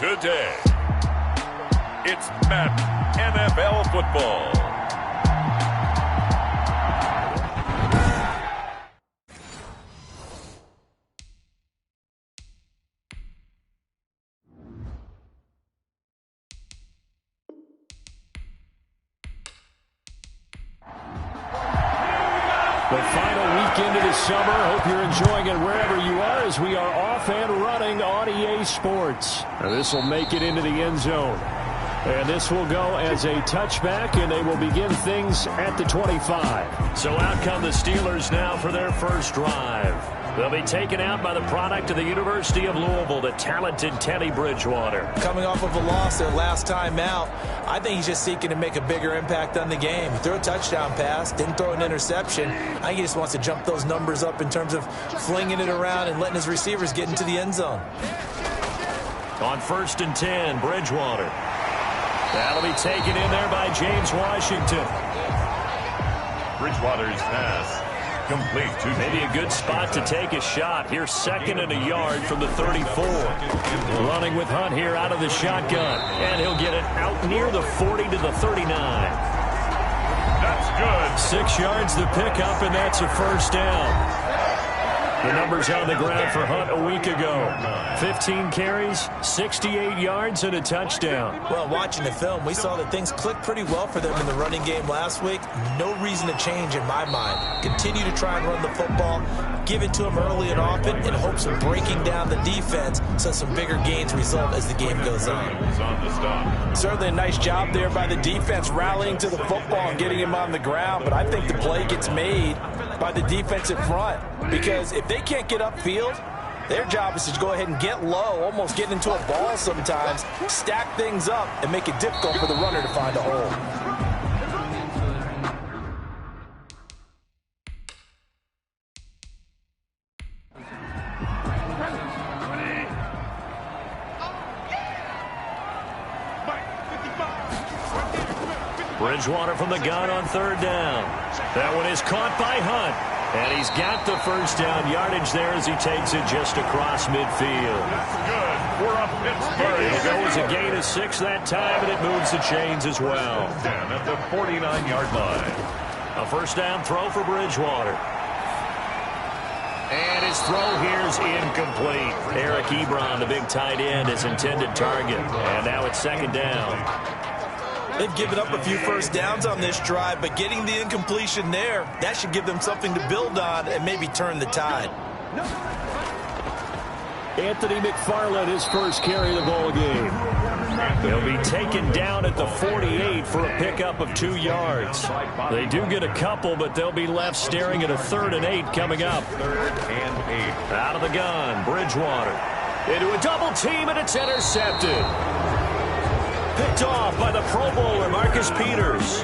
Today, it's Madden NFL Football. The final weekend of the summer. Hope you're enjoying it wherever you are as we are off and running on EA Sports. This will make it into the end zone. And this will go as a touchback, and they will begin things at the 25. So out come the Steelers now for their first drive. They'll be taken out by the product of the University of Louisville, the talented Teddy Bridgewater. Coming off of a loss their last time out, I think he's just seeking to make a bigger impact on the game. He threw a touchdown pass, didn't throw an interception. I think he just wants to jump those numbers up in terms of flinging it around and letting his receivers get into the end zone. On 1st and 10, Bridgewater. That'll be taken in there by James Washington. Bridgewater's pass complete to maybe a good spot to take a shot. Here's 2nd and a yard from the 34. Running with Hunt here out of the shotgun. And he'll get it out near the 40 to the 39. That's good. 6 yards the pickup, and that's a first down. The numbers on the ground for Hunt a week ago. 15 carries, 68 yards, and a touchdown. Well, watching the film, we saw that things clicked pretty well for them in the running game last week. No reason to change in my mind. Continue to try and run the football, give it to them early and often in hopes of breaking down the defense so some bigger gains result as the game goes on. Certainly a nice job there by the defense rallying to the football and getting him on the ground, but I think the play gets made by the defensive front because if they can't get upfield, their job is to go ahead and get low, almost get into a ball sometimes, stack things up, and make it difficult for the runner to find a hole. Bridgewater from the gun on 3rd down. That one is caught by Hunt. And he's got the first down yardage there as he takes it just across midfield. That's good. We're up Pittsburgh. It'll go as a gain of 6 that time, and it moves the chains as well. Down at the 49-yard line. A first down throw for Bridgewater. And his throw here's incomplete. Eric Ebron, the big tight end, his intended target. And now it's 2nd down. They've given up a few first downs on this drive, but getting the incompletion there, that should give them something to build on and maybe turn the tide. Anthony McFarland, his first carry of the ball game. He'll be taken down at the 48 for a pickup of 2 yards. They do get a couple, but they'll be left staring at a 3rd and 8 coming up. 3rd and 8. Out of the gun, Bridgewater. Into a double team, and it's intercepted. Picked off by the Pro Bowler, Marcus Peters.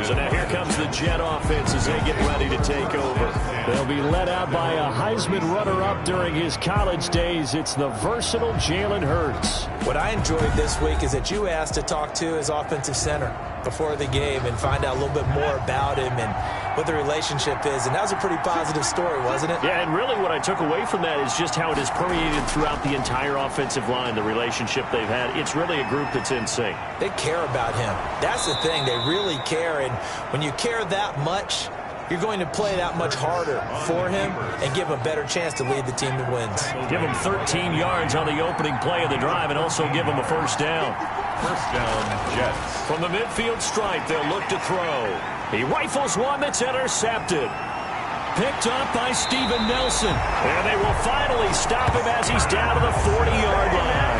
So now here comes the Jet offense as they get ready to take over. They'll be led out by a Heisman runner-up during his college days. It's the versatile Jalen Hurts. What I enjoyed this week is that you asked to talk to his offensive center before the game and find out a little bit more about him and what the relationship is. And that was a pretty positive story, wasn't it? Yeah, and really what I took away from that is just how it has permeated throughout the entire offensive line, the relationship they've had. It's really a group that's in sync. They care about him. That's the thing. They really care. And when you care that much, you're going to play that much harder for him and give him a better chance to lead the team that wins. Give him 13 yards on the opening play of the drive and also give him a first down. First down, Jets. From the midfield stripe, they'll look to throw. He rifles one that's intercepted. Picked up by Steven Nelson. And they will finally stop him as he's down to the 40-yard line.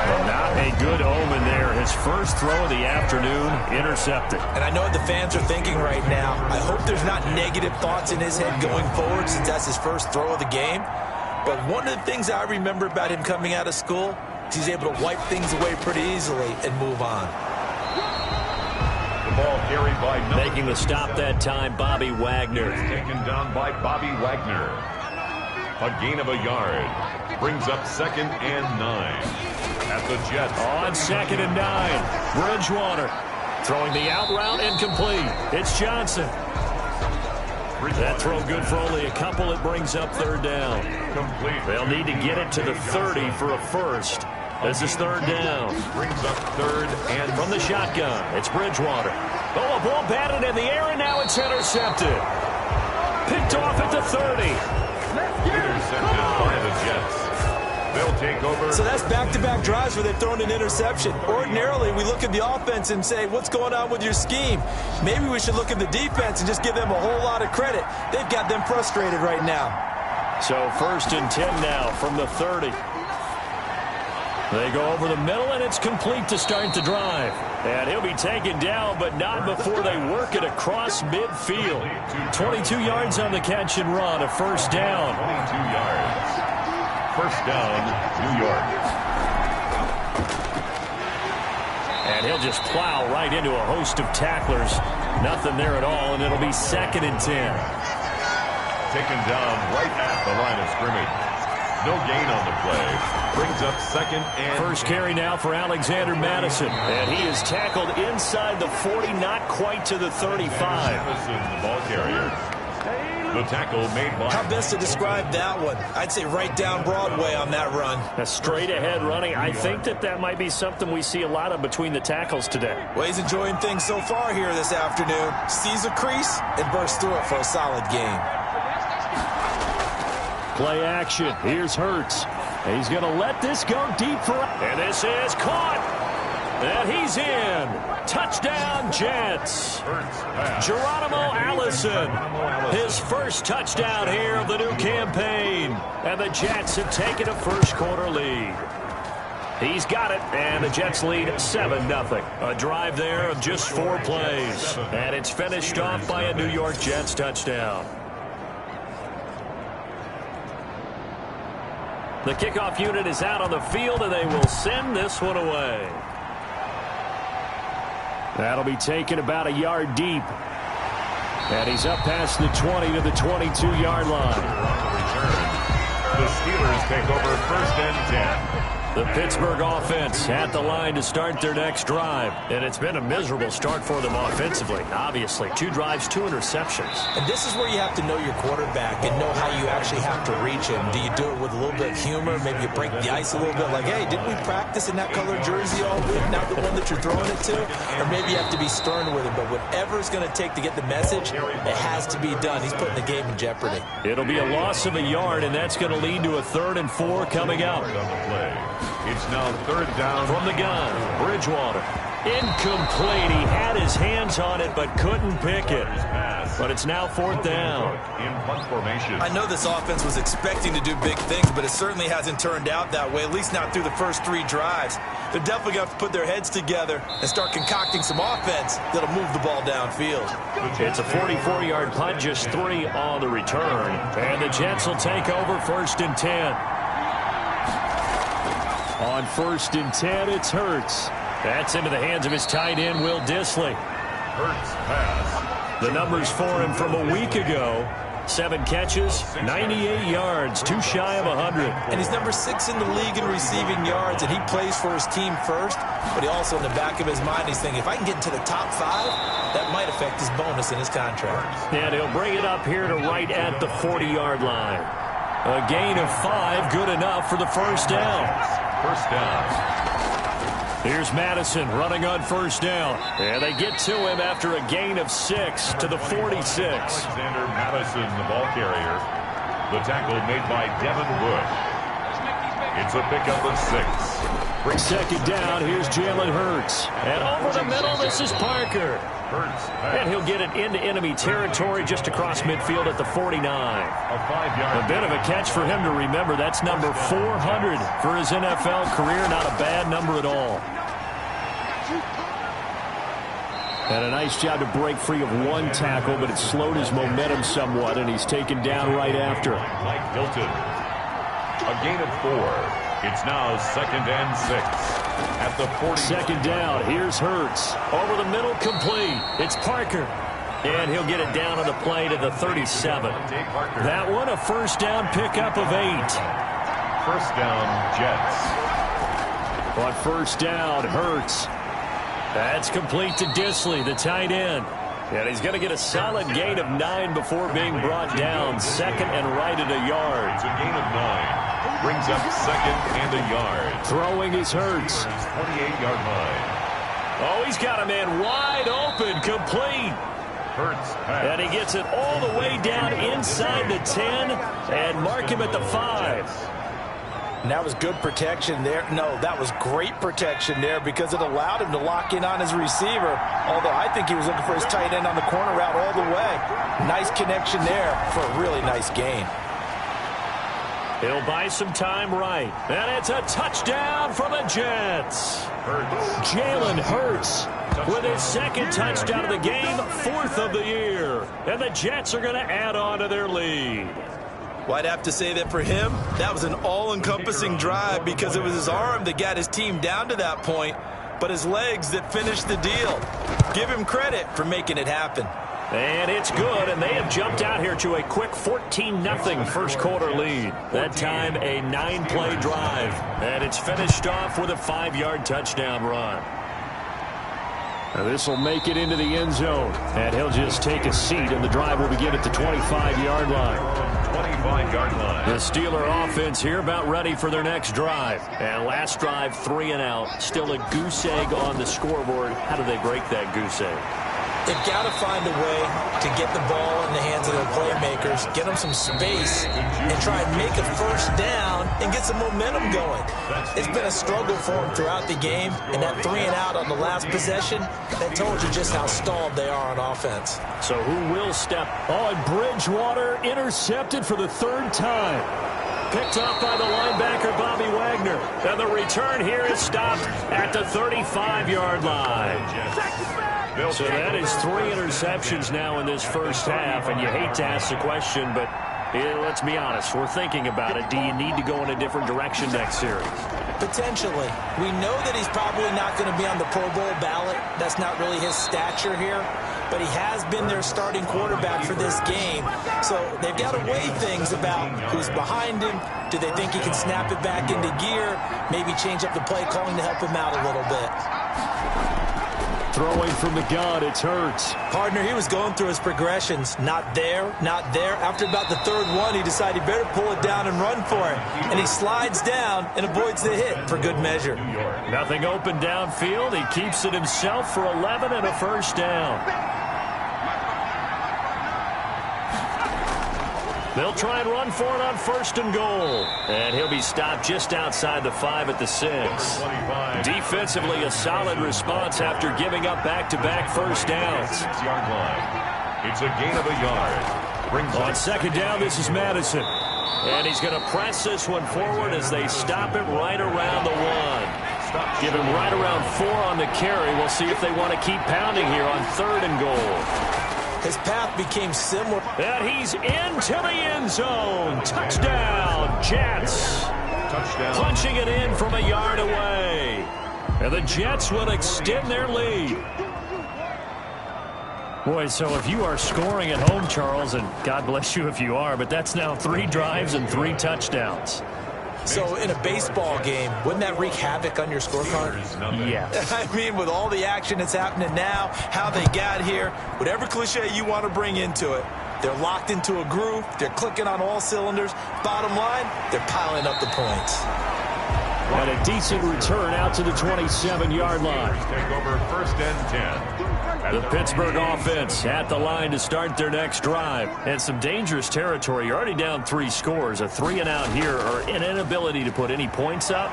Well, not a good omen there. His first throw of the afternoon, intercepted. And I know what the fans are thinking right now. I hope there's not negative thoughts in his head going forward since that's his first throw of the game. But one of the things I remember about him coming out of school is he's able to wipe things away pretty easily and move on. The ball carried by making the stop that time, Bobby Wagner. Taken down by Bobby Wagner. A gain of a yard. Brings up 2nd and 9. At the Jets. On 2nd and 9. Bridgewater throwing the out route incomplete. It's Johnson. That throw good for only a couple. It brings up 3rd down. Complete. They'll need to get it to the 30 for a first. This is third down. Brings up third and from the shotgun. It's Bridgewater. Oh, a ball batted in the air, and now it's intercepted. Picked off at the 30. Intercepted by the Jets. They'll take over. So that's back-to-back drives where they've thrown an interception. Ordinarily, we look at the offense and say, what's going on with your scheme? Maybe we should look at the defense and just give them a whole lot of credit. They've got them frustrated right now. So first and 10 now from the 30. They go over the middle, and it's complete to start the drive. And he'll be taken down, but not before they work it across midfield. 22 yards on the catch and run, a first down. 22 yards. First down, New York. And he'll just plow right into a host of tacklers. Nothing there at all, and it'll be second and 10. Taken down right at the line of scrimmage. No gain on the play. Brings up second and... First carry now for Alexander Madison. And he is tackled inside the 40, not quite to the 35. Madison, the ball carrier. The tackle made by... How best to describe that one? I'd say right down Broadway on that run. A straight-ahead running. I think that might be something we see a lot of between the tackles today. Well, he's enjoying things so far here this afternoon. Sees a crease and bursts through it for a solid gain. Play action. Here's Hurts. He's going to let this go deep for... And this is caught. And he's in. Touchdown, Jets. Geronimo Allison. His first touchdown here of the new campaign. And the Jets have taken a first-quarter lead. He's got it, and the Jets lead 7-0. A drive there of just 4 plays. And it's finished off by a New York Jets touchdown. The kickoff unit is out on the field, and they will send this one away. That'll be taken about a yard deep. And he's up past the 20 to the 22-yard line. The Steelers take over first and 10. The Pittsburgh offense at the line to start their next drive. And it's been a miserable start for them offensively, obviously. 2 drives, 2 interceptions. And this is where you have to know your quarterback and know how you actually have to reach him. Do you do it with a little bit of humor? Maybe you break the ice a little bit like, hey, didn't we practice in that colored jersey all week, not the one that you're throwing it to? Or maybe you have to be stern with him. But whatever it's going to take to get the message, it has to be done. He's putting the game in jeopardy. It'll be a loss of a yard, and that's going to lead to a 3rd and 4 coming up. It's now third down from the gun. Bridgewater. Incomplete. He had his hands on it but couldn't pick it. But it's now 4th down. In punt formation. I know this offense was expecting to do big things, but it certainly hasn't turned out that way, at least not through the first 3 drives. They're definitely going to have to put their heads together and start concocting some offense that'll move the ball downfield. It's a 44-yard punt, just 3 on the return. And the Jets will take over first and 10. On first and 10, it's Hurts. That's into the hands of his tight end, Will Dissly. Hurts pass. The numbers for him from a week ago. 7 catches, 98 yards, 2 shy of 100. And he's number 6 in the league in receiving yards, and he plays for his team first. But he also, in the back of his mind, he's thinking, if I can get into the top 5, that might affect his bonus in his contract. And he'll bring it up here to right at the 40-yard line. A gain of 5, good enough for the first down. First down. Here's Madison running on first down. And they get to him after a gain of 6 to the 46. Alexander Madison, the ball carrier. The tackle made by Devin Bush. It's a pickup of 6. Second down, here's Jalen Hurts. And over the middle, this is Parker. And he'll get it into enemy territory just across midfield at the 49. A bit of a catch for him to remember. That's number 400 for his NFL career. Not a bad number at all. And a nice job to break free of 1 tackle, but it slowed his momentum somewhat, and he's taken down right after. Mike Hilton. A gain of 4. It's now 2nd and 6. At the 40. Second down, here's Hurts. Over the middle, complete. It's Parker. And he'll get it down on the play to the 37. That one, a first down pickup of 8. First down, Jets. On first down, Hurts. That's complete to Dissly, the tight end. And he's going to get a solid gain of 9 before being brought down. 2nd and right at a yard. It's a gain of 9. Brings up second and a yard. Throwing is Hurts. 28-yard line. Oh, he's got a man wide open, complete. Hurts pass. And he gets it all the way down inside the 10 and mark him at the 5. And that was good protection there. No, that was great protection there because it allowed him to lock in on his receiver. Although I think he was looking for his tight end on the corner route all the way. Nice connection there for a really nice gain. He'll buy some time right. And it's a touchdown for the Jets. Jalen Hurts with his second touchdown of the game, 4th of the year. And the Jets are going to add on to their lead. Well, I'd have to say that for him, that was an all-encompassing drive because it was his arm that got his team down to that point, but his legs that finished the deal. Give him credit for making it happen. And it's good, and they have jumped out here to a quick 14-0 first quarter lead. That time, a 9-play drive. And it's finished off with a 5-yard touchdown run. Now this will make it into the end zone. And he'll just take a seat, and the drive will begin at the 25-yard line. 25-yard line. The Steeler offense here about ready for their next drive. And last drive, 3 and out. Still a goose egg on the scoreboard. How do they break that goose egg? They've got to find a way to get the ball in the hands of their playmakers, get them some space, and try and make a first down and get some momentum going. It's been a struggle for them throughout the game, and that 3 and out on the last possession, that told you just how stalled they are on offense. So who will step? Oh, and Bridgewater intercepted for the 3rd time. Picked up by the linebacker, Bobby Wagner. And the return here is stopped at the 35-yard line. So that is 3 interceptions now in this first half, and you hate to ask the question, but let's be honest, we're thinking about it. Do you need to go in a different direction next series? Potentially. We know that he's probably not going to be on the Pro Bowl ballot. That's not really his stature here, but he has been their starting quarterback for this game. So they've got to weigh things about who's behind him. Do they think he can snap it back into gear? Maybe change up the play calling to help him out a little bit. Throwing from the gun, it's Hurts. Partner, he was going through his progressions. Not there, not there. After about the 3rd one, he decided he better pull it down and run for it. And he slides down and avoids the hit for good measure. Nothing open downfield. He keeps it himself for 11 and a first down. They'll try and run for it on 1st and goal. And he'll be stopped just outside the 5 at the 6. Defensively, a solid response after giving up back-to-back first downs. 6-yard line. It's a gain of a yard. On 2nd down, this is Madison. And he's going to press this one forward as they stop him right around the 1. Give him right around 4 on the carry. We'll see if they want to keep pounding here on 3rd and goal. His path became similar. And he's into the end zone. Touchdown, Jets. Touchdown. Punching it in from a yard away. And the Jets will extend their lead. Boy, so if you are scoring at home, Charles, and God bless you if you are, but that's now 3 drives and 3 touchdowns. So in a baseball game, wouldn't that wreak havoc on your scorecard? Yes. I mean, with all the action that's happening now, how they got here, whatever cliche you want to bring into it, they're locked into a groove, they're clicking on all cylinders. Bottom line, they're piling up the points. And a decent return out to the 27-yard line. Take over 1st and 10. The Pittsburgh offense at the line to start their next drive. And some dangerous territory. You're already down 3 scores. A 3 and out here, or an inability to put any points up.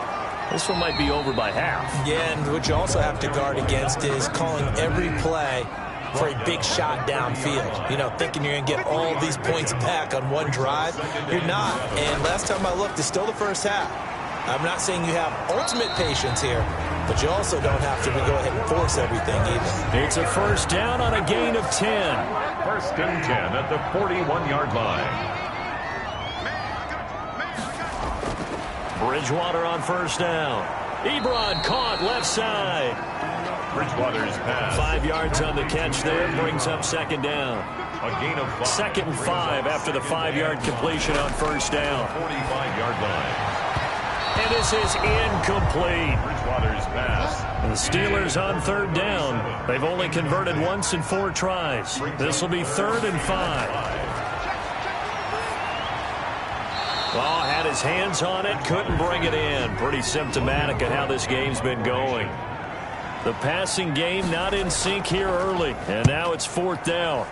This one might be over by half. Yeah, and what you also have to guard against is calling every play for a big shot downfield. You know, thinking you're going to get all these points back on one drive. You're not. And last time I looked, it's still the first half. I'm not saying you have ultimate patience here, but you also don't have to go ahead and force everything either. It's a first down on a gain of 10. 1st and 10 at the 41-yard line. Bridgewater on 1st down. Ebron caught left side. Bridgewater's pass. 5 yards on the catch there. Brings up 2nd down. A gain of 5. 2nd and 5 after the 5-yard completion on 1st down. 45-yard line. And this is incomplete. Bridgewater's pass. The Steelers on 3rd down. They've only converted once in 4 tries. This will be 3rd and 5. Oh, had his hands on it, couldn't bring it in. Pretty symptomatic of how this game's been going. The passing game not in sync here early, and now it's 4th down.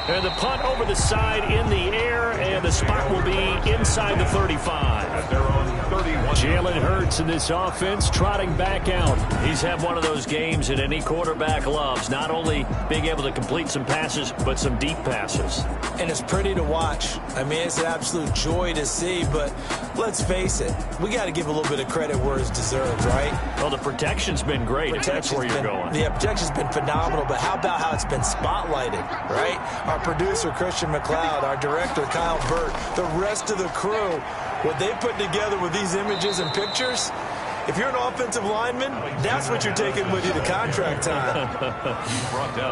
And the punt over the side in the air, and the spot will be inside the 35. At their own 31. Jalen Hurts in this offense trotting back out. He's had one of those games that any quarterback loves, not only being able to complete some passes, but some deep passes. And it's pretty to watch. I mean, it's an absolute joy to see, but let's face it, we got to give a little bit of credit where it's deserved, right? Well, the protection's been great, if that's where you're going. Yeah, protection's been phenomenal, but how about how it's been spotlighted, right? Our producer, Christian McLeod, our director, Kyle Burt, the rest of the crew, what they put together with these images and pictures, if you're an offensive lineman, that's what you're taking with you to contract time.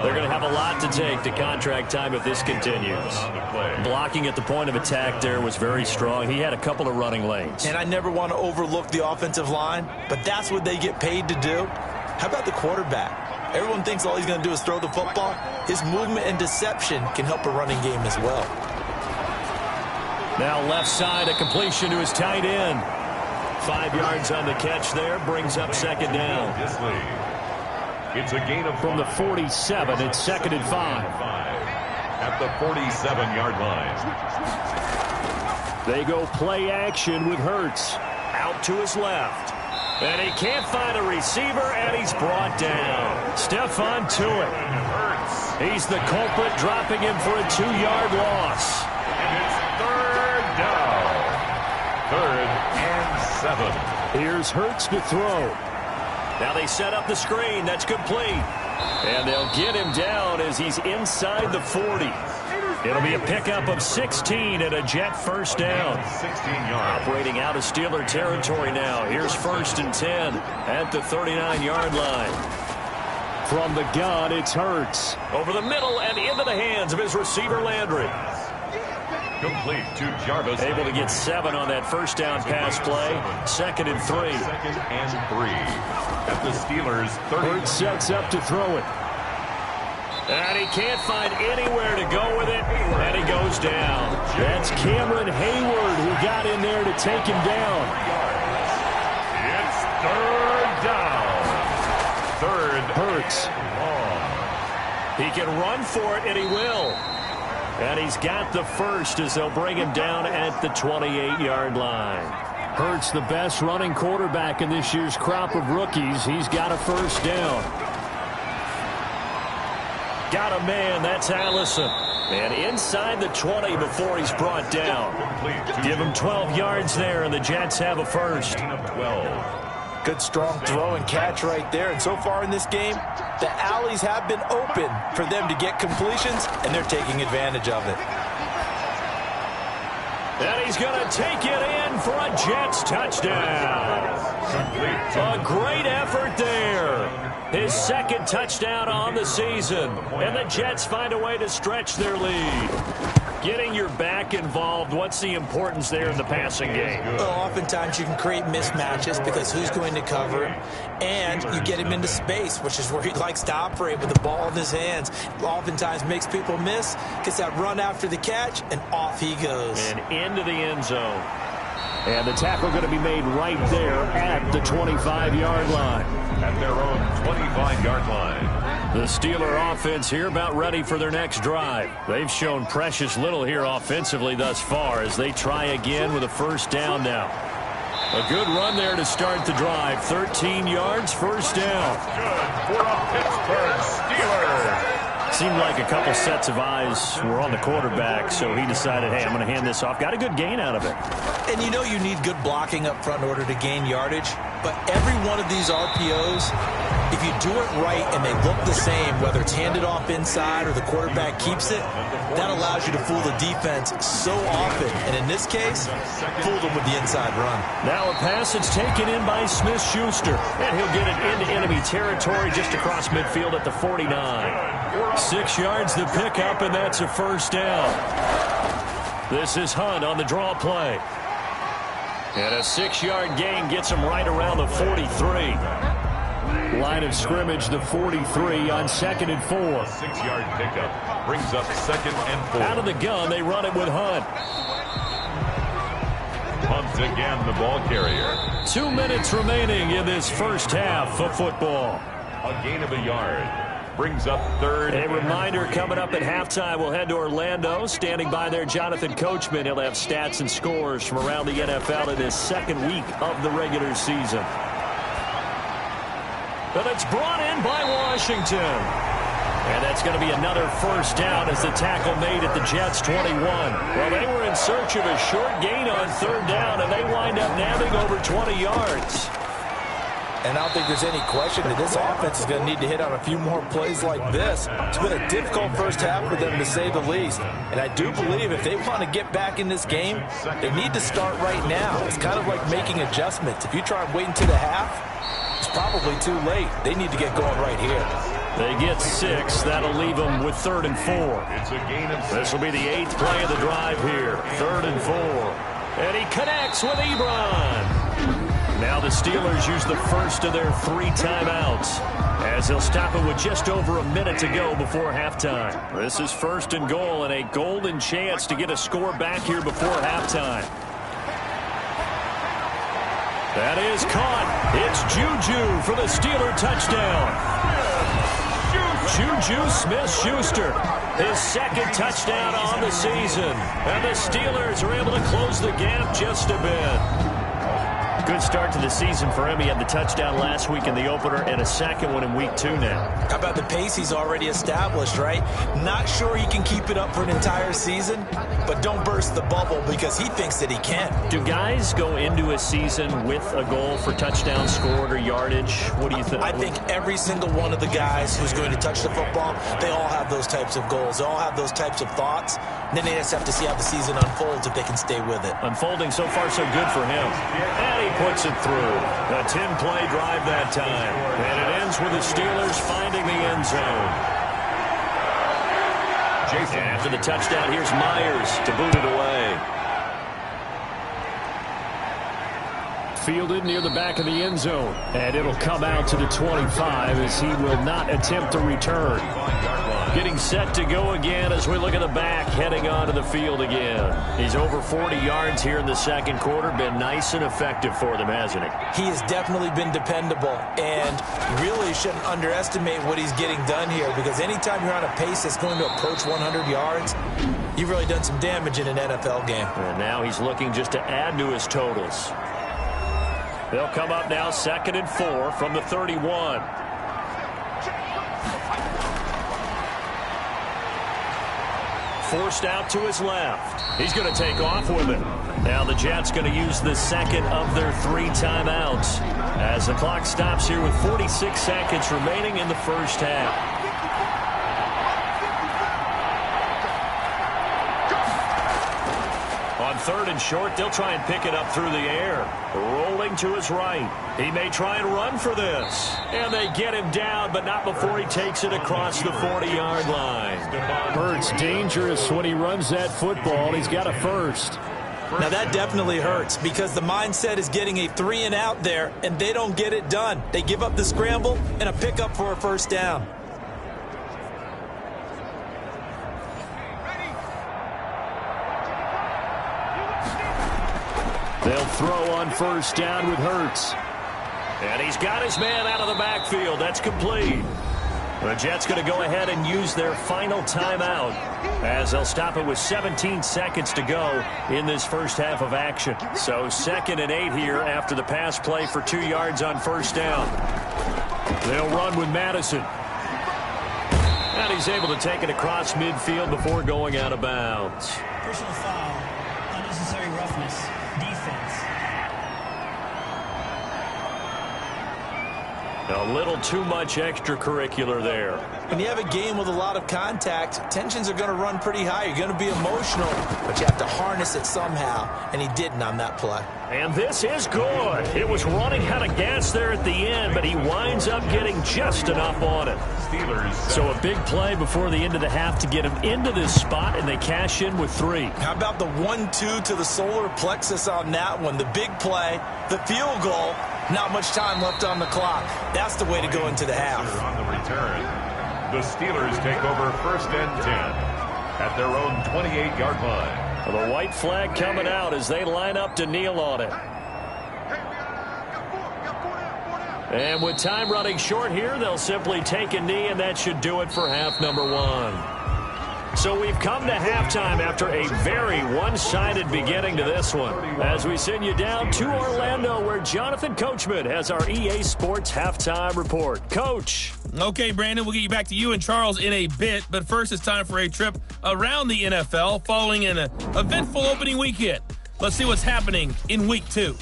They're going to have a lot to take to contract time if this continues. Blocking at the point of attack there was very strong. He had a couple of running lanes. And I never want to overlook the offensive line, but that's what they get paid to do. How about the quarterback? Everyone thinks all he's going to do is throw the football. His movement and deception can help a running game as well. Now left side, a completion to his tight end. 5 yards on the catch there, brings up 2nd down. It's a gain of from the 47. It's 2nd and 5. At the 47-yard line. They go play action with Hurts. Out to his left. And he can't find a receiver, and he's brought down. Stephon Tuitt. He's the culprit, dropping him for a 2-yard loss. And it's 3rd down. 3rd and 7. Here's Hurts to throw. Now they set up the screen. That's complete. And they'll get him down as he's inside the 40. It'll be a pickup of 16 and a Jet first down. 16 yards. Operating out of Steeler territory now. Here's 1st and 10 at the 39-yard line. From the gun, it's Hurts. Over the middle and into the hands of his receiver, Landry. Complete to Jarvis. Able to get 7 on that first down pass play. 2nd and 3. 2nd and 3. At the Steelers' 30. Hurts sets up to throw it. And he can't find anywhere to go with it, and he goes down. That's Cameron Hayward who got in there to take him down. It's 3rd down. 3rd. Hurts. He can run for it, and he will. And he's got the first as they'll bring him down at the 28-yard line. Hurts, the best running quarterback in this year's crop of rookies. He's got a first down. Got a man, that's Allison. And inside the 20 before he's brought down. Give him 12 yards there, and the Jets have a first. 12. Good strong throw and catch right there. And so far in this game, the alleys have been open for them to get completions, and they're taking advantage of it. And he's going to take it in for a Jets touchdown. A great effort there. His 2nd touchdown on the season. And the Jets find a way to stretch their lead. Getting your back involved, what's the importance there in the passing game? Well, oftentimes you can create mismatches because who's going to cover him, and you get him into space, which is where he likes to operate with the ball in his hands. Oftentimes makes people miss, gets that run after the catch, and off he goes. And into the end zone. And the tackle going to be made right there at the 25-yard line. At their own 25-yard line. The Steeler offense here about ready for their next drive. They've shown precious little here offensively thus far as they try again with a first down now. A good run there to start the drive. 13 yards, first down. Good for a Pittsburgh Steelers. Seemed like a couple sets of eyes were on the quarterback, so he decided, hey, I'm going to hand this off. Got a good gain out of it. And you know you need good blocking up front in order to gain yardage, but every one of these RPOs, if you do it right and they look the same, whether it's handed off inside or the quarterback keeps it, that allows you to fool the defense so often. And in this case, fool them with the inside run. Now a pass that's taken in by Smith-Schuster, and he'll get it into enemy territory just across midfield at the 49. 6 yards the pickup, and that's a first down. This is Hunt on the draw play. And a 6-yard gain gets him right around the 43. Line of scrimmage, the 43 on 2nd and 4. 6-yard pickup brings up 2nd and 4. Out of the gun, they run it with Hunt. once again the ball carrier. 2 minutes remaining in this first half of football. A gain of a yard. Brings up third. A reminder coming up at halftime. We'll head to Orlando. Standing by there, Jonathan Coachman. He'll have stats and scores from around the NFL in this second week of the regular season. But it's brought in by Washington. And that's going to be another first down as the tackle made at the Jets' 21. Well, they were in search of a short gain on third down, and they wind up nabbing over 20 yards. And I don't think there's any question that this offense is going to need to hit on a few more plays like this. It's been a difficult first half for them, to say the least. And I do believe if they want to get back in this game, they need to start right now. It's kind of like making adjustments. If you try and wait until the half, it's probably too late. They need to get going right here. They get 6. That'll leave them with 3rd and 4. It's a gain of 6. This will be the 8th play of the drive here. 3rd and 4. And he connects with Ebron. Now the Steelers use the first of their 3 timeouts as they'll stop it with just over a minute to go before halftime. This is 1st and goal and a golden chance to get a score back here before halftime. That is caught. It's Juju for the Steeler touchdown. Juju Smith-Schuster, his 2nd touchdown on the season. And the Steelers are able to close the gap just a bit. Good start to the season for him. He had the touchdown last week in the opener and a 2nd one in week 2 now. How about the pace he's already established, right? Not sure he can keep it up for an entire season, but don't burst the bubble because he thinks that he can. Do guys go into a season with a goal for touchdown scored or yardage? What do you think? I think every single one of the guys who's going to touch the football, they all have those types of goals. They all have those types of thoughts. And then they just have to see how the season unfolds if they can stay with it. Unfolding so far so good for him. And he puts it through. A 10-play drive that time. And it ends with the Steelers finding the end zone. Jason. After the touchdown, here's Myers to boot it away. Fielded near the back of the end zone. And it'll come out to the 25 as he will not attempt to return. Getting set to go again as we look at the back, heading onto the field again. He's over 40 yards here in the second quarter. Been nice and effective for them, hasn't he? He has definitely been dependable, and really shouldn't underestimate what he's getting done here, because anytime you're on a pace that's going to approach 100 yards, you've really done some damage in an NFL game. And now he's looking just to add to his totals. They'll come up now 2nd and 4 from the 31. Forced out to his left. He's going to take off with it. Now the Jets going to use the 2nd of their 3 timeouts as the clock stops here with 46 seconds remaining in the first half. On 3rd and short, they'll try and pick it up through the air. Rolling to his right. He may try and run for this. And they get him down, but not before he takes it across the 40-yard line. Hurts dangerous when he runs that football. He's got a first. Now that definitely hurts because the mindset is getting a 3-and-out there, and they don't get it done. They give up the scramble and a pickup for a first down. They'll throw on first down with Hurts. And he's got his man out of the backfield. That's complete. The Jets going to go ahead and use their final timeout as they'll stop it with 17 seconds to go in this first half of action. So 2nd and 8 here after the pass play for 2 yards on first down. They'll run with Madison. And he's able to take it across midfield before going out of bounds. Personal foul, unnecessary roughness, defense. A little too much extracurricular there. When you have a game with a lot of contact, tensions are going to run pretty high. You're going to be emotional, but you have to harness it somehow, and he didn't on that play. And this is good. It was running out of gas there at the end, but he winds up getting just enough on it. Steelers. So a big play before the end of the half to get him into this spot, and they cash in with 3. How about the 1-2 to the solar plexus on that one? The big play, the field goal, not much time left on the clock. That's the way to go into the half. On the return, the Steelers take over 1st and 10 at their own 28-yard line. The white flag coming out as they line up to kneel on it. And with time running short here, they'll simply take a knee, and that should do it for half number one. So we've come to halftime after a very one-sided beginning to this one, as we send you down to Orlando, where Jonathan Coachman has our EA Sports Halftime Report. Coach. Okay, Brandon, we'll get you back to you and Charles in a bit, but first it's time for a trip around the NFL following an eventful opening weekend. Let's see what's happening in Week 2.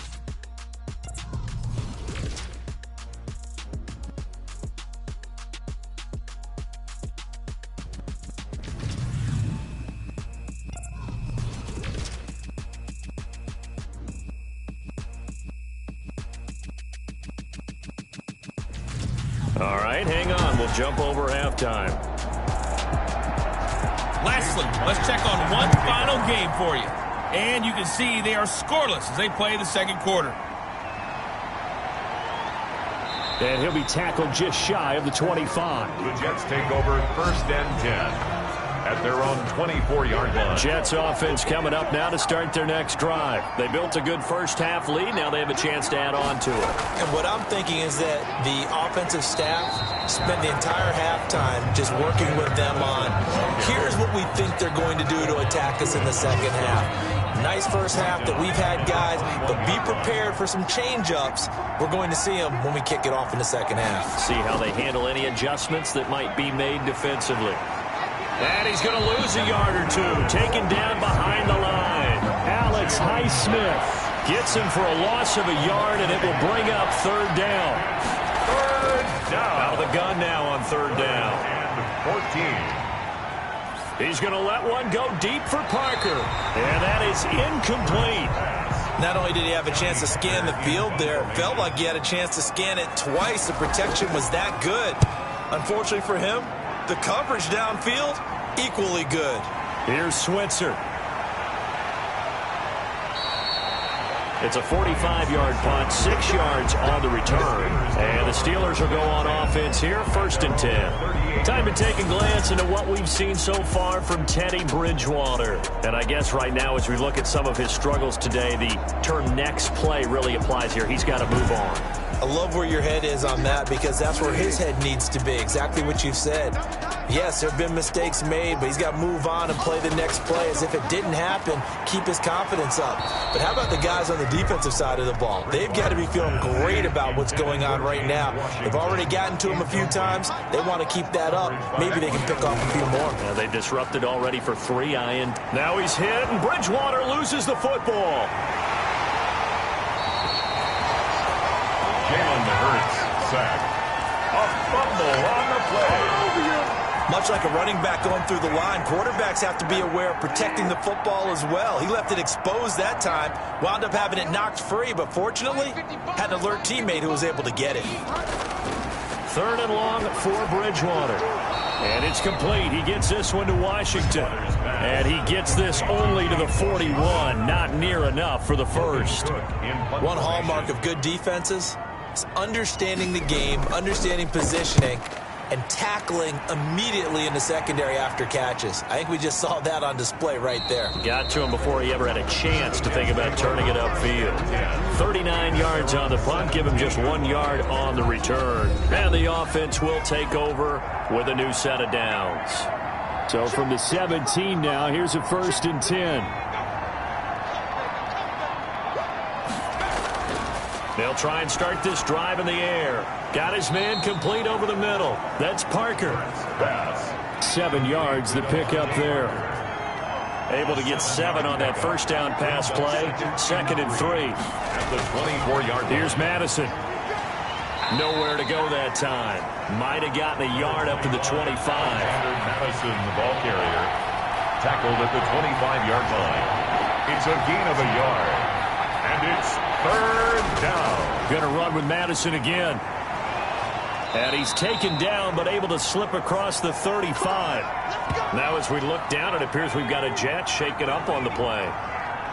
All right, hang on. We'll jump over halftime. Lastly, let's check on one final game for you. And you can see they are scoreless as they play the second quarter. And he'll be tackled just shy of the 25. The Jets take over 1st and 10 at their own 24-yard line. Jets offense coming up now to start their next drive. They built a good first-half lead. Now they have a chance to add on to it. And what I'm thinking is that the offensive staff spent the entire halftime just working with them on, here's what we think they're going to do to attack us in the second half. Nice first half that we've had, guys, but be prepared for some change-ups. We're going to see them when we kick it off in the second half. See how they handle any adjustments that might be made defensively. And he's going to lose a yard or two. Taken down behind the line. Alex Highsmith gets him for a loss of a yard, and it will bring up 3rd down. 3rd down. Out of the gun now on 3rd down. And 14. He's going to let one go deep for Parker. And that is incomplete. Not only did he have a chance to scan the field there, it felt like he had a chance to scan it twice. The protection was that good. Unfortunately for him, the coverage downfield, equally good. Here's Switzer. It's a 45-yard punt, 6 yards on the return. And the Steelers will go on offense here, 1st and 10. Time to take a glance into what we've seen so far from Teddy Bridgewater. And I guess right now, as we look at some of his struggles today, the term next play really applies here. He's got to move on. I love where your head is on that, because that's where his head needs to be, exactly what you've said. Yes, there have been mistakes made, but he's got to move on and play the next play as if it didn't happen, keep his confidence up. But how about the guys on the defensive side of the ball? They've got to be feeling great about what's going on right now. They've already gotten to him a few times. They want to keep that up. Maybe they can pick off a few more. Yeah, they've disrupted already for 3, Ian. Now he's hit, and Bridgewater loses the football. Jalen Hurts sack. A fumble on the play. Much like a running back going through the line, quarterbacks have to be aware of protecting the football as well. He left it exposed that time, wound up having it knocked free, but fortunately, had an alert teammate who was able to get it. 3rd and long for Bridgewater. And it's complete. He gets this one to Washington. And he gets this only to the 41. Not near enough for the first. One hallmark of good defenses is understanding the game, understanding positioning, and tackling immediately in the secondary after catches. I think we just saw that on display right there. Got to him before he ever had a chance to think about turning it upfield. 39 yards on the punt, give him just 1 yard on the return. And the offense will take over with a new set of downs. So from the 17 now, here's a 1st and 10. They'll try and start this drive in the air. Got his man complete over the middle. That's Parker. 7 yards, the pickup there. Able to get 7 on that first down pass play. 2nd and 3. At the 24-yard line. Here's Madison. Nowhere to go that time. Might have gotten a yard up to the 25. Madison, the ball carrier, tackled at the 25-yard line. It's a gain of a yard. And it's 3rd down. Going to run with Madison again. And he's taken down, but able to slip across the 35. Now as we look down, it appears we've got a Jet shaking up on the play.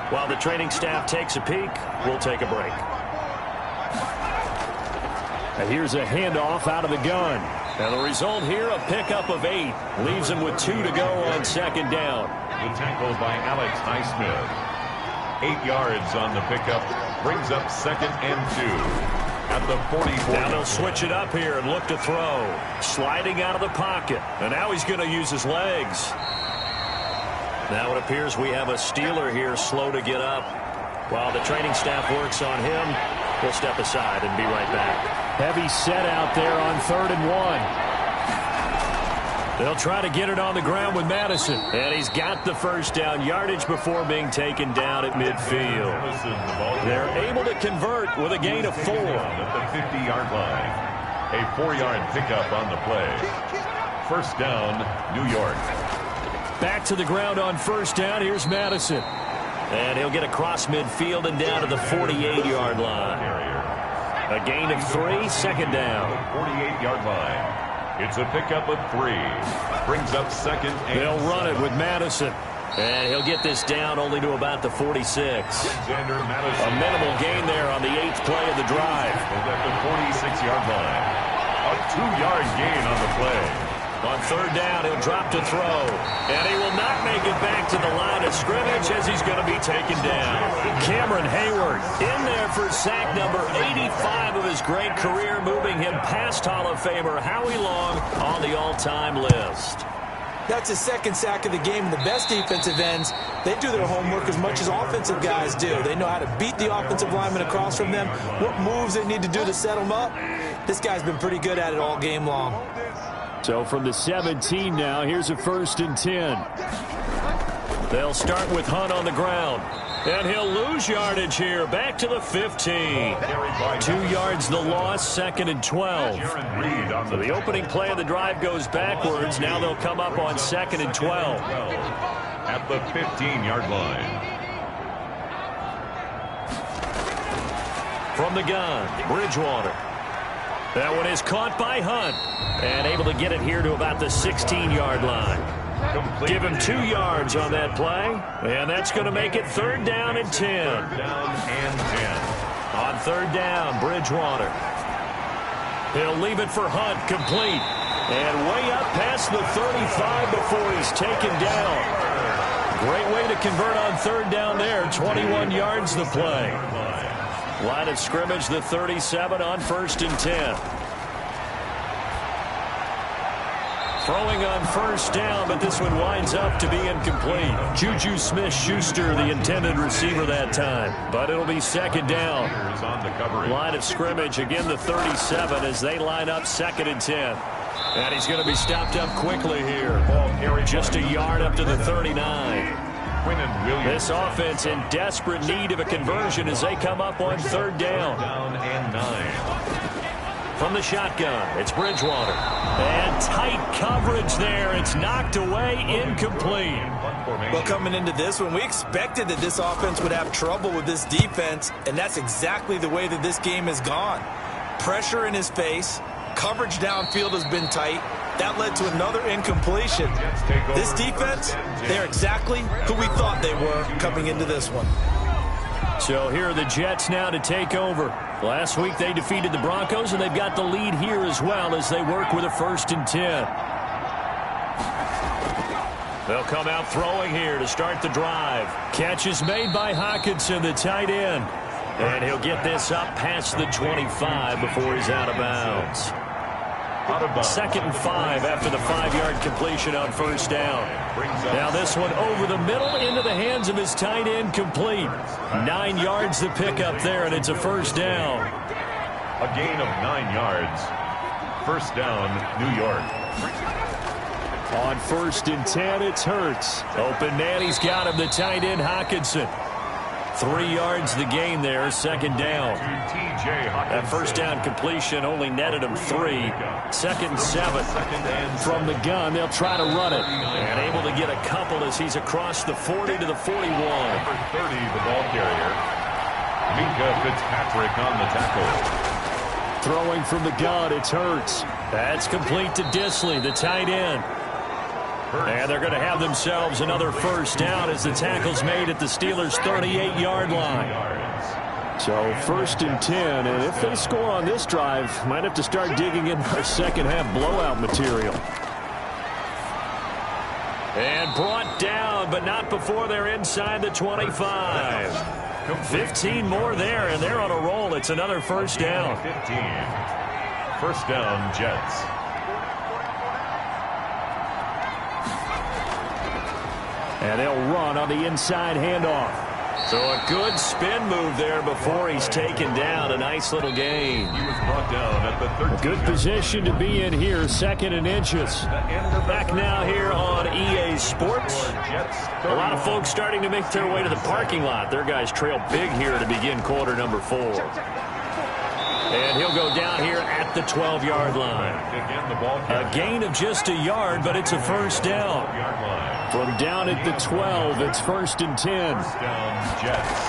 While the training staff takes a peek, we'll take a break. And here's a handoff out of the gun. And the result here, a pickup of 8. Leaves him with 2 to go on second down. The tackle by Alex Highsmith. 8 yards on the pickup. Brings up 2nd and 2. At the 44. Now they'll switch it up here and look to throw. Sliding out of the pocket. And now he's going to use his legs. Now it appears we have a Steeler here slow to get up. While the training staff works on him, we'll step aside and be right back. Heavy set out there on 3rd and 1. They'll try to get it on the ground with Madison. And he's got the first down yardage before being taken down at midfield. They're able to convert with a gain of 4. At the 50-yard line. A 4-yard pickup on the play. First down, New York. Back to the ground on first down. Here's Madison. And he'll get across midfield and down to the 48-yard line. A gain of 3, second down. 48-yard line. It's a pickup of 3. Brings up 2nd and they'll run it with Madison. And he'll get this down only to about the 46. A minimal gain there on the 8th play of the drive. At the 46-yard line. A 2-yard gain on the play. On third down, he'll drop to throw. And he will not make it back to the line of scrimmage as he's going to be taken down. Cameron Hayward in there for sack number 85 of his great career, moving him past Hall of Famer Howie Long on the all-time list. That's his 2nd sack of the game. And the best defensive ends, they do their homework as much as offensive guys do. They know how to beat the offensive lineman across from them, what moves they need to do to set them up. This guy's been pretty good at it all game long. So from the 17 now, here's a 1st and 10. They'll start with Hunt on the ground. And he'll lose yardage here. Back to the 15. 2 yards the loss, 2nd and 12. So the opening play of the drive goes backwards. Now they'll come up on 2nd and 12. At the 15-yard line. From the gun, Bridgewater. That one is caught by Hunt. And able to get it here to about the 16-yard line. Give him 2 yards on that play. And that's going to make it 3rd down and 10. Down and 10. On 3rd down, Bridgewater. He'll leave it for Hunt, complete. And way up past the 35 before he's taken down. Great way to convert on 3rd down there. 21 yards the play. Line of scrimmage, the 37 on 1st and 10. Throwing on 1st down, but this one winds up to be incomplete. Juju Smith-Schuster, the intended receiver that time. But it'll be 2nd down. Line of scrimmage, again the 37 as they line up 2nd and 10. And he's going to be stopped up quickly here. Just a yard up to the 39. This offense in desperate need of a conversion as they come up on 3rd down. Down and 9. From the shotgun, it's Bridgewater. And tight coverage there. It's knocked away, incomplete. Well, coming into this one, we expected that this offense would have trouble with this defense, and that's exactly the way that this game has gone. Pressure in his face. Coverage downfield has been tight. That led to another incompletion. This defense, they're exactly who we thought they were coming into this one. So here are the Jets now to take over. Last week they defeated the Broncos, and they've got the lead here as well as they work with a 1st and 10. They'll come out throwing here to start the drive. Catch is made by Hockenson, the tight end. And he'll get this up past the 25 before he's out of bounds. 2nd and 5 after the 5-yard completion on 1st down. Now this one over the middle into the hands of his tight end, complete. 9 yards the pickup there, and it's a 1st down. A gain of 9 yards. 1st down, New York. On 1st and 10, it's Hurts. Open man, he's got him, the tight end, Hockenson. 3 yards the gain there, 2nd down. That 1st down completion only netted him 3. 2nd and 7. From the gun, they'll try to run it. And able to get a couple as he's across the 40 to the 41. Number 30, the ball carrier. Minkah Fitzpatrick on the tackle. Throwing from the gun, it's Hurts. That's complete to Disley, the tight end. And they're going to have themselves another 1st down as the tackle's made at the Steelers' 38-yard line. So 1st and 10, and if they score on this drive, might have to start digging in our second half blowout material. And brought down, but not before they're inside the 25. 15 more there, and they're on a roll. It's another first down. 15. First down, Jets. And they'll run on the inside handoff. So a good spin move there before he's taken down. A nice little gain. He was brought down at the 13. Good position to be in here, 2nd and inches. Back now here on EA Sports. A lot of folks starting to make their way to the parking lot. Their guys trail big here to begin quarter number 4. And he'll go down here at the 12-yard line. A gain of just a yard, but it's a first down. From down at the 12, it's 1st and 10. First down, Jets.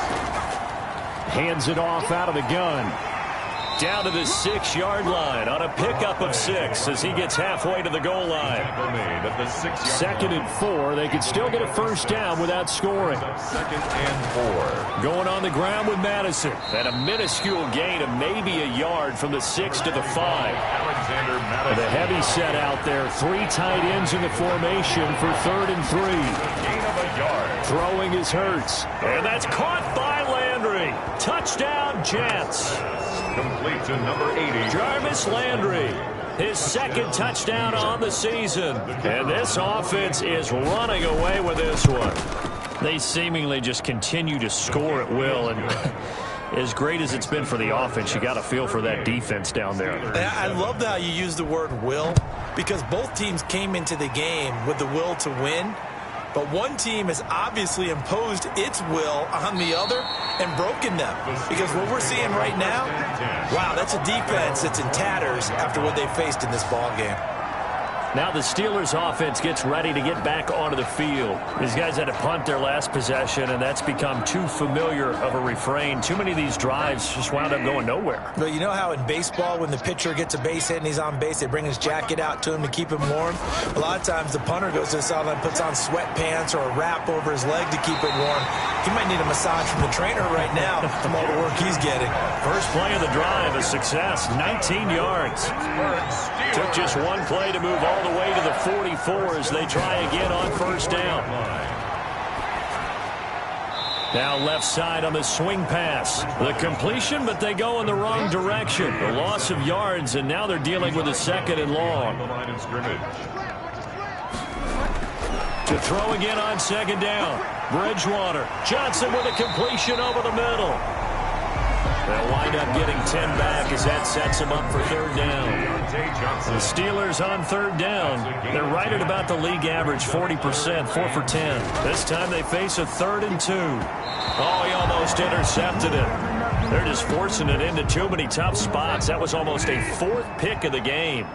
Hands it off out of the gun. Down to the 6-yard line on a pickup of 6 as he gets halfway to the goal line. 2nd and 4. They could still get a first down without scoring. 2nd and 4. Going on the ground with Madison. And a minuscule gain of maybe a yard from the 6 to the 5. Alexander Madison. With a heavy set out there. 3 tight ends in the formation for 3rd and 3. Gain of a yard. Throwing is Hurts. And that's caught by Landry. Touchdown, Jets. Complete to number 80. Jarvis Landry, his 2nd touchdown on the season. And this offense is running away with this one. They seemingly just continue to score at will. And as great as it's been for the offense, you got to feel for that defense down there. I love how you use the word will, because both teams came into the game with the will to win. But one team has obviously imposed its will on the other and broken them. Because what we're seeing right now, wow, that's a defense that's in tatters after what they faced in this ball game. Now the Steelers offense gets ready to get back onto the field. These guys had to punt their last possession, and that's become too familiar of a refrain. Too many of these drives just wound up going nowhere. But you know how in baseball, when the pitcher gets a base hit and he's on base, they bring his jacket out to him to keep him warm? A lot of times the punter goes to the sideline, puts on sweatpants or a wrap over his leg to keep it warm. He might need a massage from the trainer right now from all the work he's getting. First play of the drive, a success, 19 yards. Took just one play to move all the way to the 44 as they try again on first down. Now left side on the swing pass. The completion, but they go in the wrong direction. The loss of yards, and now they're dealing with a 2nd and long. To throw again on 2nd down. Bridgewater. Johnson with a completion over the middle. They'll wind up getting 10 back as that sets them up for 3rd down. The Steelers on 3rd down. They're right at about the league average, 40%, 4 for 10. This time they face a 3rd and 2. Oh, he almost intercepted it. They're just forcing it into too many tough spots. That was almost a 4th pick of the game.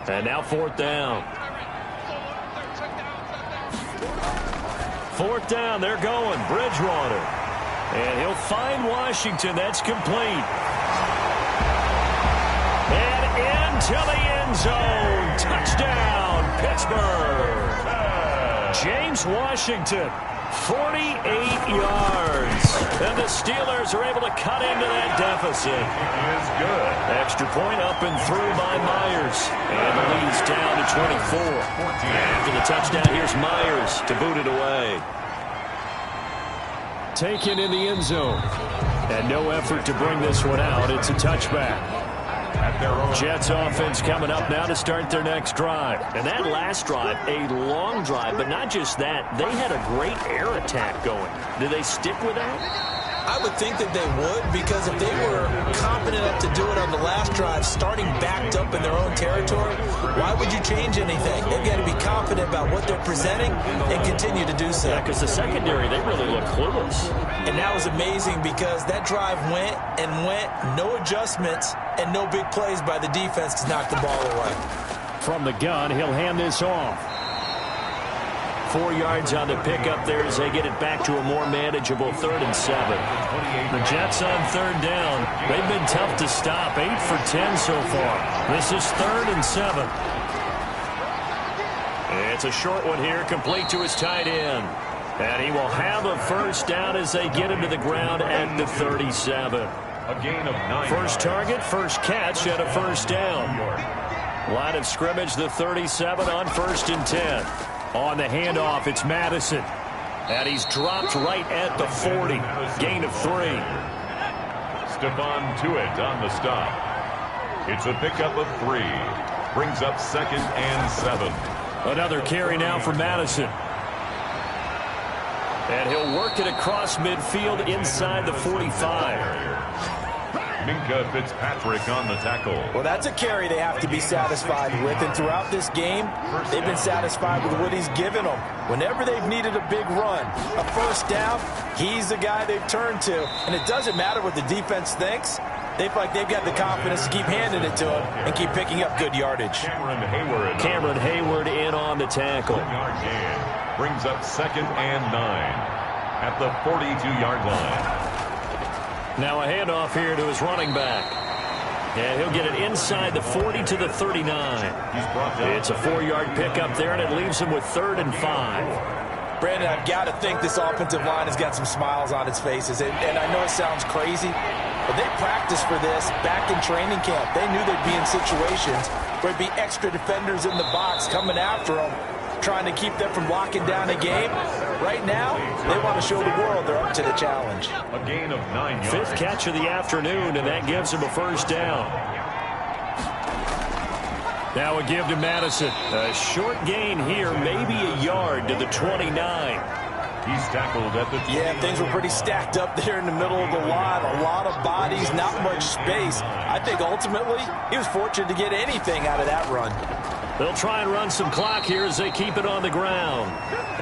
And now 4th down. 4th down, they're going. Bridgewater. And he'll find Washington. That's complete. And into the end zone. Touchdown, Pittsburgh. James Washington, 48 yards. And the Steelers are able to cut into that deficit. It is good. Extra point up and through by Myers. And the lead's down to 24. After the touchdown, here's Myers to boot it away. Taken in the end zone. And no effort to bring this one out. It's a touchback. Jets offense coming up now to start their next drive. And that last drive, a long drive, but not just that. They had a great air attack going. Do they stick with that? I would think that they would, because if they were confident enough to do it on the last drive, starting backed up in their own territory, why would you change anything? They've got to be confident about what they're presenting and continue to do so. Yeah, because the secondary, they really look clueless. And that was amazing because that drive went and went, no adjustments, and no big plays by the defense to knock the ball away. From the gun, he'll hand this off. 4 yards on the pickup there as they get it back to a more manageable 3rd and 7. The Jets on 3rd down. They've been tough to stop. 8 for 10 so far. This is 3rd and 7. It's a short one here, complete to his tight end. And he will have a first down as they get him to the ground at the 37. A gain of 9 First target, first catch, and a first down. Line of scrimmage, the 37 on 1st and 10. On the handoff, it's Madison. And he's dropped right at the 40. Gain of 3. Stephon Tuitt on the stop. It's a pickup of 3. Brings up 2nd and 7. Another carry now for Madison. And he'll work it across midfield inside the 45. Minkah Fitzpatrick on the tackle. Well, that's a carry they have to be satisfied with. And throughout this game, they've been satisfied with what he's given them. Whenever they've needed a big run, a first down, he's the guy they've turned to. And it doesn't matter what the defense thinks. They feel like they've got the confidence to keep handing it to him and keep picking up good yardage. Cameron Hayward in on the tackle. 1-yard gain. Brings up 2nd and 9 at the 42-yard line. Now a handoff here to his running back. And he'll get it inside the 40 to the 39. It's a 4-yard pickup there, and it leaves him with 3rd and 5. Brandon, I've got to think this offensive line has got some smiles on its faces. And I know it sounds crazy, but they practiced for this back in training camp. They knew they'd be in situations where there'd be extra defenders in the box coming after them, trying to keep them from locking down a game. Right now, they want to show the world they're up to the challenge. A gain of 9 yards. 5th catch of the afternoon, and that gives him a first down. Now a give to Madison. A short gain here, maybe a yard to the 29. He's tackled at the 20. Yeah, things were pretty stacked up there in the middle of the line. A lot of bodies, not much space. I think ultimately he was fortunate to get anything out of that run. They'll try and run some clock here as they keep it on the ground.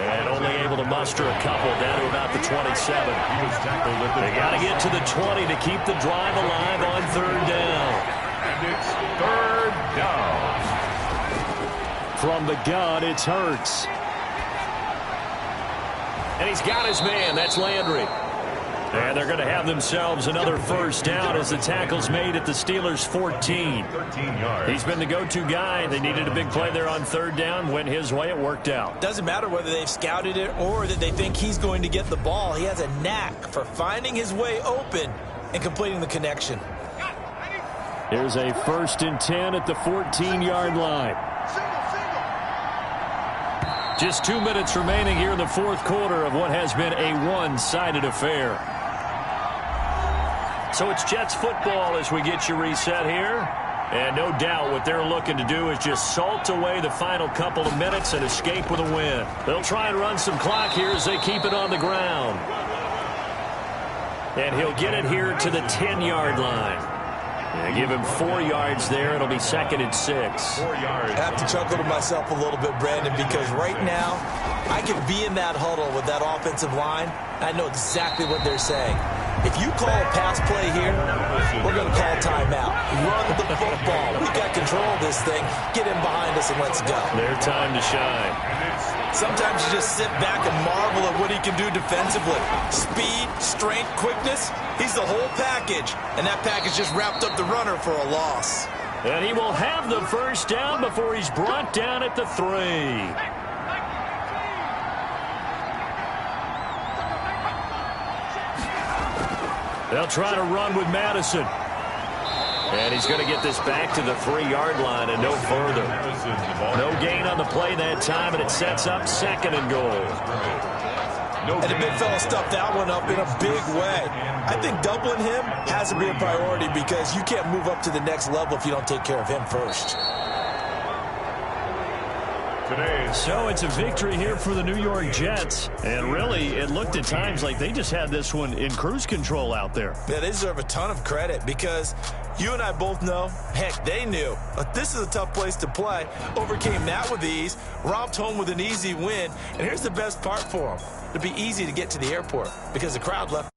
And only able to muster a couple down to about the 27. He was tackled at the They got to get to the 20 to keep the drive alive on 3rd down. And it's 3rd down. From the gun, it's Hurts. And he's got his man. That's Landry. And they're going to have themselves another first down as the tackle's made at the Steelers' 14. 13 yards. He's been the go-to guy. They needed a big play there on 3rd down. Went his way. It worked out. Doesn't matter whether they've scouted it or that they think he's going to get the ball. He has a knack for finding his way open and completing the connection. Here's a 1st and 10 at the 14-yard line. Just 2 minutes remaining here in the 4th quarter of what has been a one-sided affair. So it's Jets football as we get you reset here. And no doubt what they're looking to do is just salt away the final couple of minutes and escape with a win. They'll try and run some clock here as they keep it on the ground. And he'll get it here to the 10-yard line. And give him 4 yards there. It'll be 2nd and 6. 4 yards. I have to chuckle to myself a little bit, Brandon, because right now I can be in that huddle with that offensive line. I know exactly what they're saying. If you call a pass play here, we're going to call timeout. Run the football. We've got control of this thing. Get in behind us and let's go. Their time to shine. Sometimes you just sit back and marvel at what he can do defensively. Speed, strength, quickness. He's the whole package. And that package just wrapped up the runner for a loss. And he will have the first down before he's brought down at the 3. They'll try to run with Madison. And he's going to get this back to the 3-yard line and no further. No gain on the play that time, and it sets up 2nd and goal. And the big fella stuffed that one up in a big way. I think doubling him has to be a priority because you can't move up to the next level if you don't take care of him first. So it's a victory here for the New York Jets. And really, it looked at times like they just had this one in cruise control out there. Yeah, they deserve a ton of credit because you and I both know, heck, they knew. But this is a tough place to play. Overcame that with ease, romped home with an easy win. And here's the best part for them. It'd be easy to get to the airport because the crowd left.